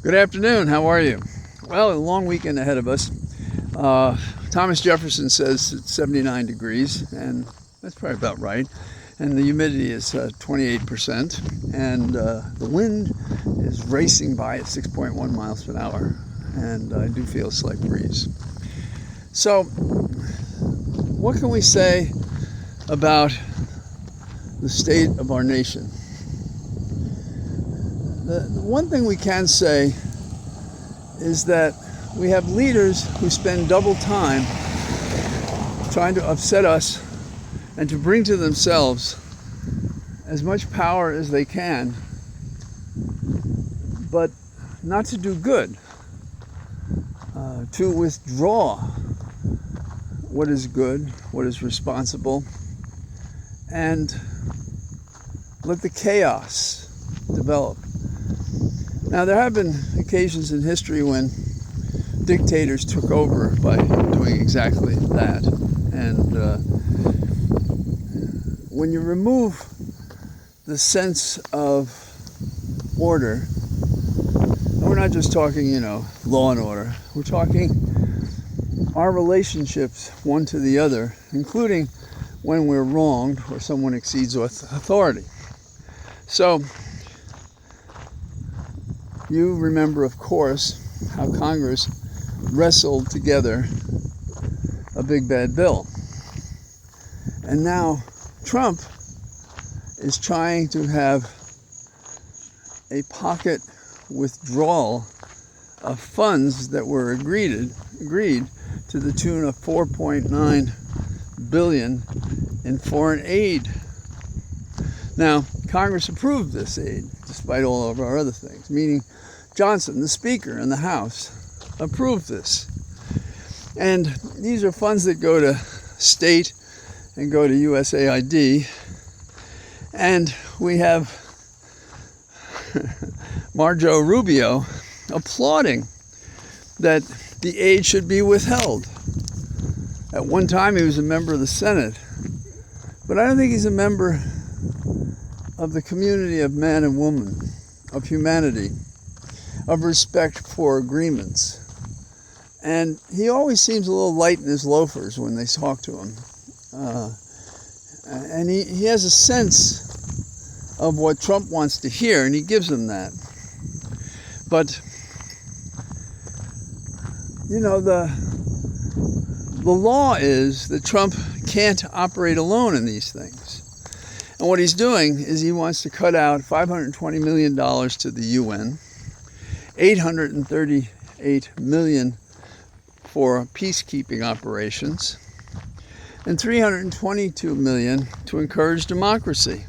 Good afternoon. How are you? Well, a long weekend ahead of us. Thomas Jefferson says it's 79 degrees, and that's probably about right. And the humidity is 28%, and the wind is racing by at 6.1 miles per hour, and I do feel a slight breeze. So, what can we say about the state of our nation? The one thing we can say is that we have leaders who spend double time trying to upset us and to bring to themselves as much power as they can, but not to do good, to withdraw what is good, what is responsible, and let the chaos develop. Now, there have been occasions in history when dictators took over by doing exactly that. And when you remove the sense of order, and we're not just talking, law and order, we're talking our relationships one to the other, including when we're wronged or someone exceeds authority. So, you remember, of course, how Congress wrestled together a big bad bill. And now Trump is trying to have a pocket withdrawal of funds that were agreed to the tune of $4.9 billion in foreign aid. Now, Congress approved this aid, despite all of our other things, meaning Johnson, the Speaker in the House, approved this. And these are funds that go to state and go to USAID. And we have Marjo Rubio applauding that the aid should be withheld. At one time, he was a member of the Senate, but I don't think he's a member of the community of man and woman, of humanity, of respect for agreements. And he always seems a little light in his loafers when they talk to him. And he has a sense of what Trump wants to hear, and he gives him that. But, the law is that Trump can't operate alone in these things. And what he's doing is he wants to cut out $520 million to the UN, $838 million for peacekeeping operations, and $322 million to encourage democracy.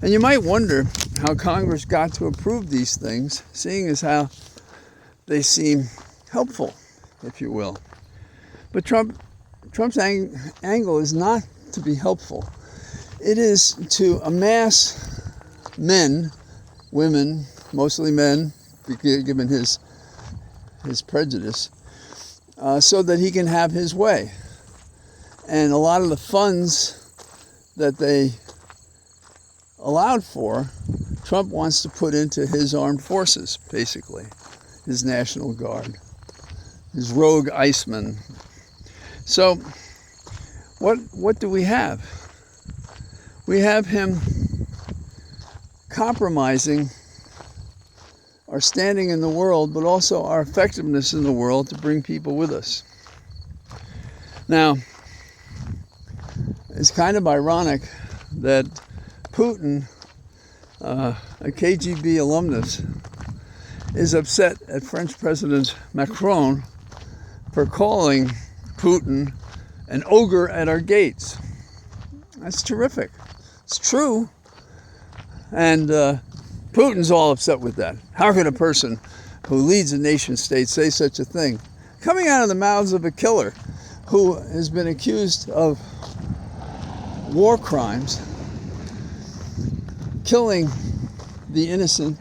And you might wonder how Congress got to approve these things, seeing as how they seem helpful, if you will. But Trump's angle is not to be helpful. It is to amass men, women, mostly men, given his prejudice, so that he can have his way. And a lot of the funds that they allowed for, Trump wants to put into his armed forces, basically, his National Guard, his rogue Icemen. So, what do we have? We have him compromising our standing in the world, but also our effectiveness in the world to bring people with us. Now, it's kind of ironic that Putin, a KGB alumnus, is upset at French President Macron for calling Putin an ogre at our gates. That's terrific. It's true. And Putin's all upset with that. How could a person who leads a nation state say such a thing? Coming out of the mouths of a killer who has been accused of war crimes, killing the innocent,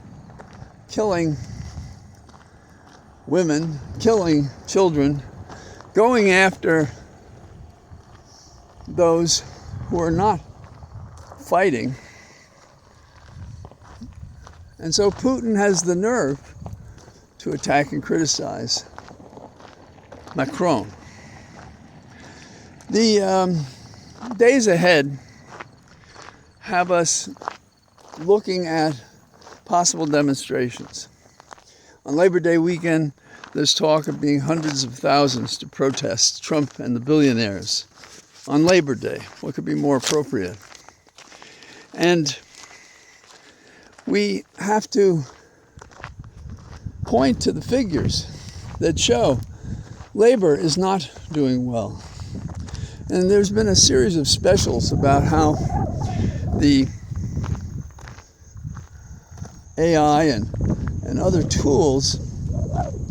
killing women, killing children, going after those who are not fighting. And so Putin has the nerve to attack and criticize Macron. The days ahead have us looking at possible demonstrations. On Labor Day weekend, there's talk of being hundreds of thousands to protest Trump and the billionaires on Labor Day. What could be more appropriate? And we have to point to the figures that show labor is not doing well. And there's been a series of specials about how the AI and other tools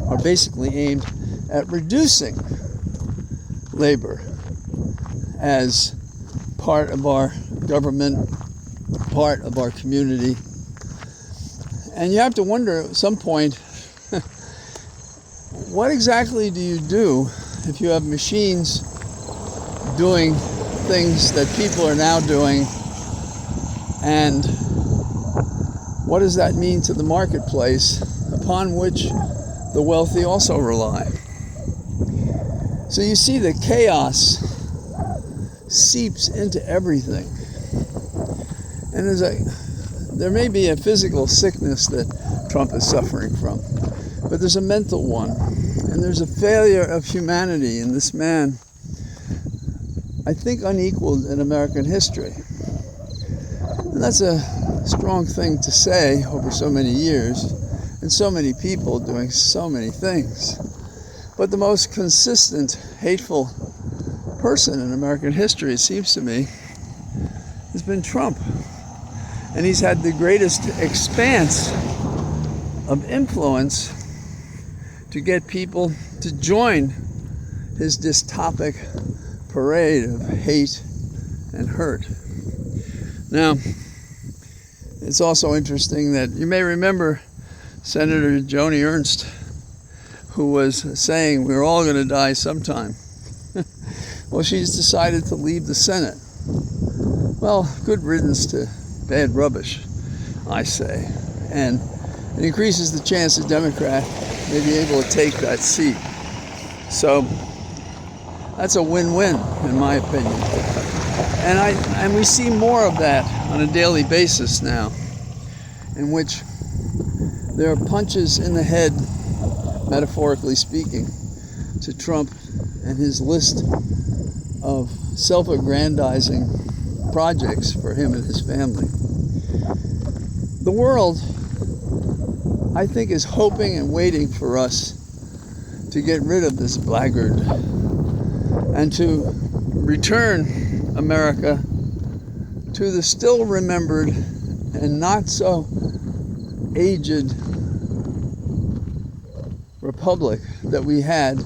are basically aimed at reducing labor as part of our government, part of our community. And you have to wonder at some point, what exactly do you do if you have machines doing things that people are now doing, and what does that mean to the marketplace upon which the wealthy also rely? So you see the chaos seeps into everything. And there may be a physical sickness that Trump is suffering from, but there's a mental one, and there's a failure of humanity in this man, I think unequaled in American history. And that's a strong thing to say over so many years, and so many people doing so many things. But the most consistent, hateful person in American history, it seems to me, has been Trump. And he's had the greatest expanse of influence to get people to join his dystopic parade of hate and hurt. Now, it's also interesting that you may remember Senator Joni Ernst, who was saying we're all going to die sometime. Well, she's decided to leave the Senate. Well, good riddance to bad rubbish, I say. And it increases the chance a Democrat may be able to take that seat. So that's a win-win, in my opinion. And we see more of that on a daily basis now, in which there are punches in the head, metaphorically speaking, to Trump and his list of self-aggrandizing projects for him and his family. The world, I think, is hoping and waiting for us to get rid of this blackguard and to return America to the still remembered and not so aged republic that we had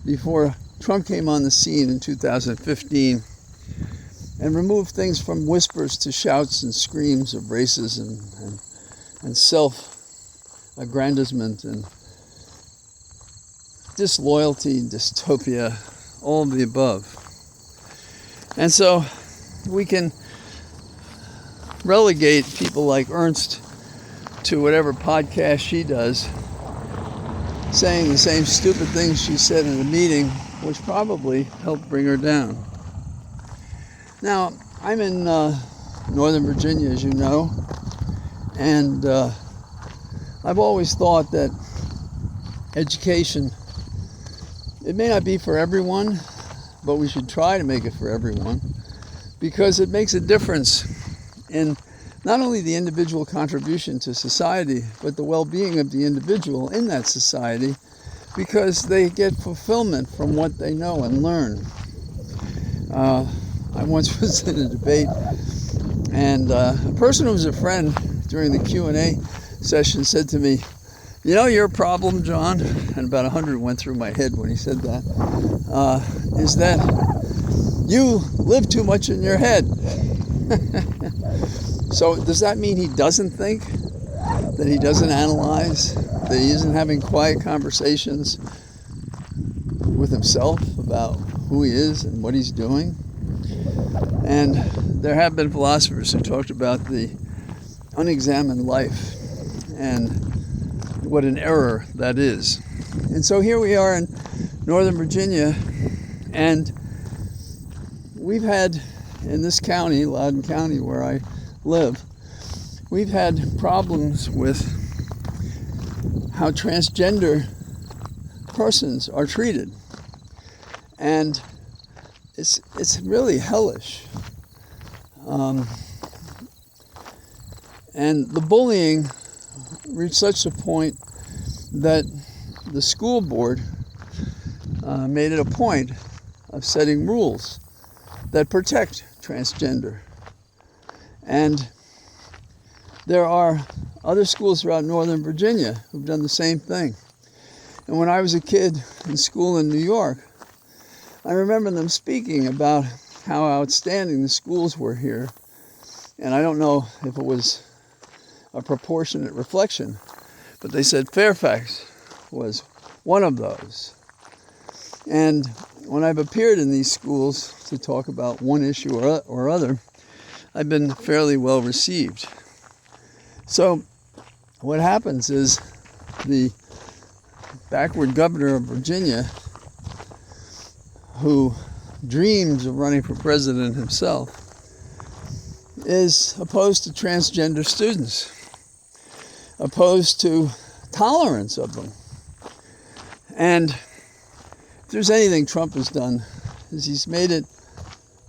before Trump came on the scene in 2015 and removed things from whispers to shouts and screams of racism and self-aggrandizement and disloyalty, dystopia, all of the above. And so we can relegate people like Ernst to whatever podcast she does, saying the same stupid things she said in a meeting, which probably helped bring her down. Now, I'm in Northern Virginia, as you know, and I've always thought that education, it may not be for everyone, but we should try to make it for everyone, because it makes a difference in not only the individual contribution to society, but the well-being of the individual in that society, because they get fulfillment from what they know and learn. I once was in a debate, and a person who was a friend during the Q&A session said to me, "You know your problem, John," and about 100 went through my head when he said that, is that you live too much in your head. So does that mean he doesn't think, that he doesn't analyze, that he isn't having quiet conversations with himself about who he is and what he's doing? And there have been philosophers who talked about the unexamined life and what an error that is. And so here we are in Northern Virginia, and we've had, in this county, Loudoun County, where I live, we've had problems with how transgender persons are treated. And it's really hellish. And the bullying reached such a point that the school board made it a point of setting rules that protect transgender. And there are other schools throughout Northern Virginia who've done the same thing. And when I was a kid in school in New York, I remember them speaking about how outstanding the schools were here. And I don't know if it was a proportionate reflection, but they said Fairfax was one of those. And when I've appeared in these schools to talk about one issue or other, I've been fairly well received. So what happens is the backward governor of Virginia, who dreams of running for president himself, is opposed to transgender students, opposed to tolerance of them. And if there's anything Trump has done, is he's made it,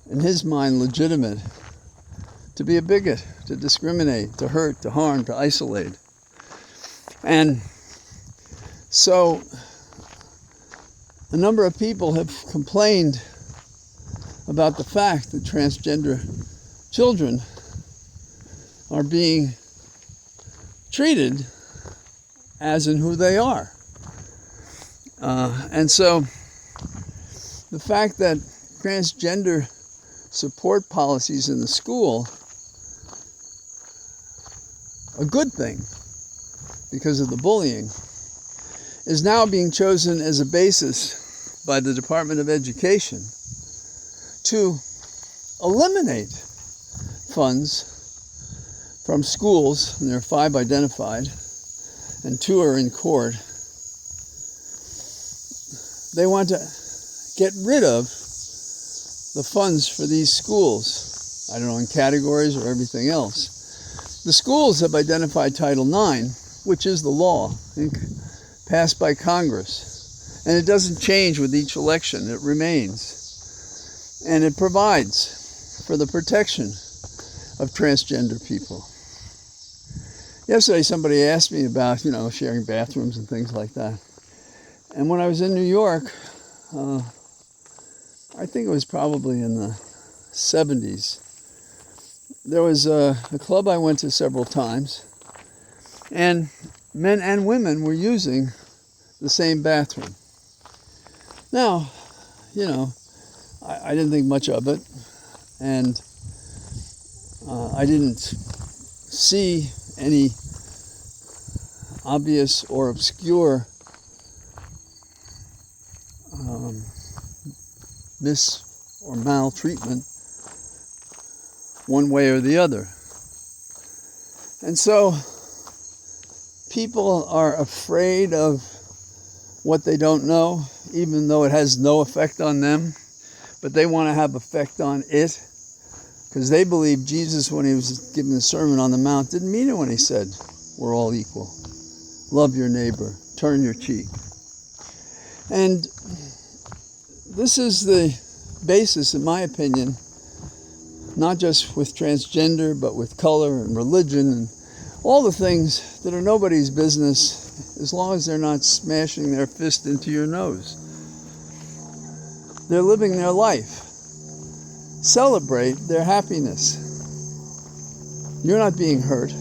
in his mind, legitimate to be a bigot, to discriminate, to hurt, to harm, to isolate. And so a number of people have complained about the fact that transgender children are being treated as in who they are. And so the fact that transgender support policies in the school, a good thing because of the bullying, is now being chosen as a basis by the Department of Education to eliminate funds from schools, and there are 5 identified, and 2 are in court. They want to get rid of the funds for these schools, I don't know, in categories or everything else. The schools have identified Title IX, which is the law passed by Congress, and it doesn't change with each election. It remains, and it provides for the protection of transgender people. Yesterday somebody asked me about, sharing bathrooms and things like that. And when I was in New York, I think it was probably in the 70s, there was a club I went to several times, and men and women were using the same bathroom. Now, I didn't think much of it, and I didn't see any obvious or obscure mis- or maltreatment one way or the other. And so people are afraid of what they don't know, even though it has no effect on them, but they want to have effect on it, because they believe Jesus, when he was giving the Sermon on the Mount, didn't mean it when he said, we're all equal. Love your neighbor, turn your cheek. And this is the basis, in my opinion, not just with transgender, but with color and religion and all the things that are nobody's business, as long as they're not smashing their fist into your nose. They're living their life. Celebrate their happiness. You're not being hurt.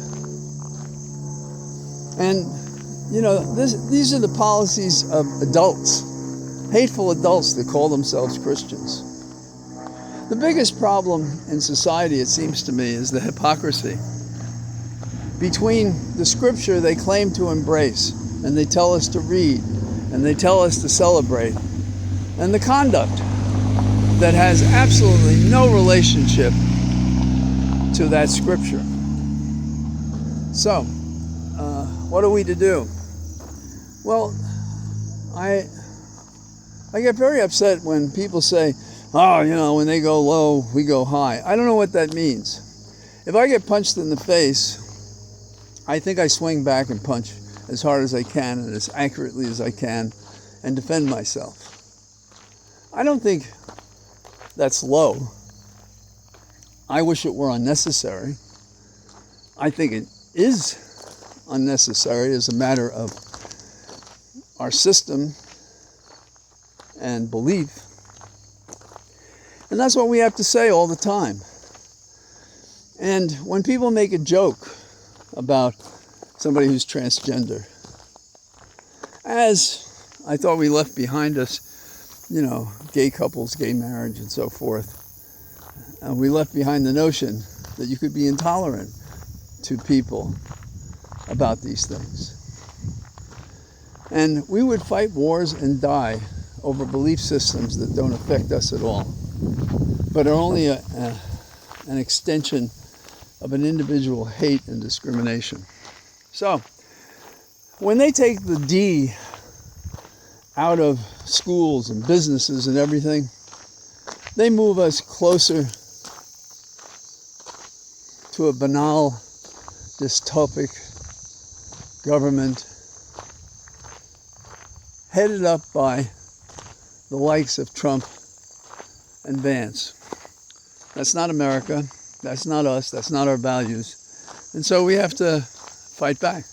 And, these are the policies of adults, hateful adults that call themselves Christians. The biggest problem in society, it seems to me, is the hypocrisy between the scripture they claim to embrace, and they tell us to read, and they tell us to celebrate, and the conduct that has absolutely no relationship to that scripture. So, what are we to do? Well, I get very upset when people say, oh, when they go low, we go high. I don't know what that means. If I get punched in the face, I think I swing back and punch as hard as I can and as accurately as I can and defend myself. I don't think that's low. I wish it were unnecessary. I think it is unnecessary as a matter of our system and belief. And that's what we have to say all the time. And when people make a joke about somebody who's transgender, as I thought we left behind us, gay couples, gay marriage, and so forth, we left behind the notion that you could be intolerant to people about these things. And we would fight wars and die over belief systems that don't affect us at all, but are only an extension of an individual hate and discrimination. So, when they take the D out of schools and businesses and everything, they move us closer to a banal, dystopic government headed up by the likes of Trump and Vance. That's not America. That's not us. That's not our values. And so we have to fight back.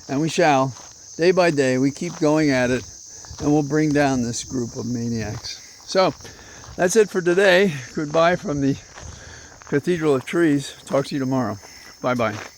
And we shall. Day by day, we keep going at it, and we'll bring down this group of maniacs. So, that's it for today. Goodbye from the Cathedral of Trees. Talk to you tomorrow. Bye-bye.